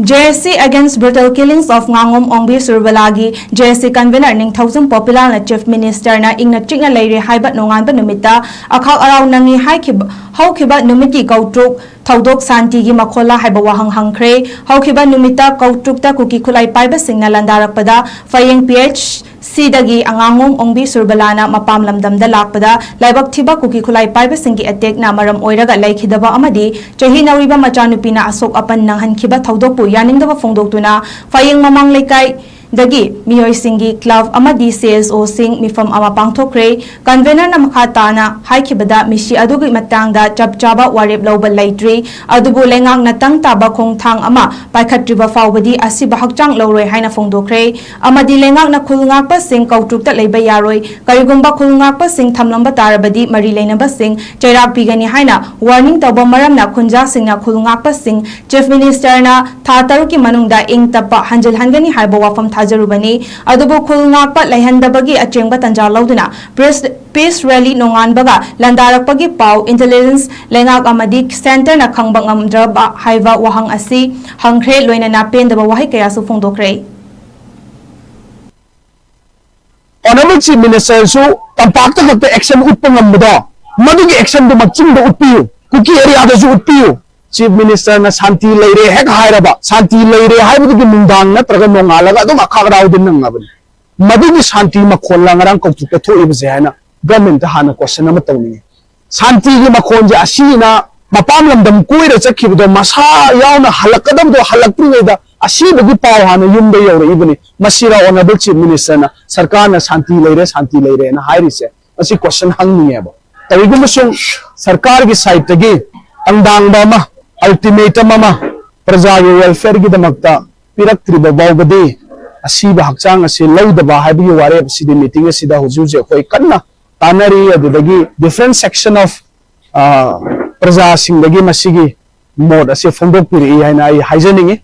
JSC against brutal killings of Ngangom Ongbi Surbalagi, JSC convener 𝗞𝗢𝗨 𝗞 Chief Minister na ingna chingna leire haibat nonganba numita akhak araw nangi haukiba numiti kautruk thaudok santi gi makhola haiba wahang hangkhre haukiba numita kautrukta kuki khulai paiba singna landarakpada fayeng PHC dagi angangom ongbi surbalana mapam lamdamda lakpada laibak thiba kuki khulai paiba singi attack na maram oiraga laikhidaba amadi chahi nauriba machanupina asok apan nanghankhiba thaudokpu yaningdaba phongdoktuna fayeng mamang leikai dagi miyoi singi club amadi CSO sing mifam ama pangthokre convener na makhatana haikibada mishi adugi matangda chapchaba warep lawba laitri adubu lengang natang taba khongthang ama paikhatriba fawbadi asiba hakchang lawroi haina phongdokre amadi lengang na khulngakpa sing kautrukta leiba yaroi karigumba khulngakpa sing thamlamba tarabadi mari leinaba sing chairak pigani haina warning tawba maramna khunja singna khulngakpa sing chief minister na thataruki manungda ing tapa hanjal hangani haiba wafam Hajarubani, Adubu Kulngapa, Lahandabagi, a chamber Tanja Lauduna, Peace Rally Nonganbaga, Landarakpagi Pau, Intelligence, Lengak Amadik, Center na Kangbangam Draba, Haiva Wahang Asi, Hangkre, Loina Napin, the Wahikaya Sufundokre. Honorable Chief Minister, so, Tampakta of the action Upangambada, Madugi action to Machim the Upiu, Cookie area the Zupiu. Chief Minister na Santi Leire hek hairaba Santi Leire haibudagi mundang na traga nongalaga adum akharaw din nang ngabani madugi Santi makholla ngarang kautukta thoibse haina government hana question ama tawni Santi gi makhonje asina mapam lamdam koira chakhibudo masa yauna halakadam do halakpri da asibagi paw hana yumda yawre ibani masira honorable Chief Minister na sarkar na Santi Leire na hairise asi question hangni eba tawigum sung sarkar gi side tagi angdang bama ultimatum ama prajagi welfare gi damakta piraktriba bawbadi asiba hakchang asi laudaba haibi ware asidi meeting asida hujuje khoi kanna tanari adudagi different section of praja singdagi masigi mod asi phongdok piri haina ai haijaningi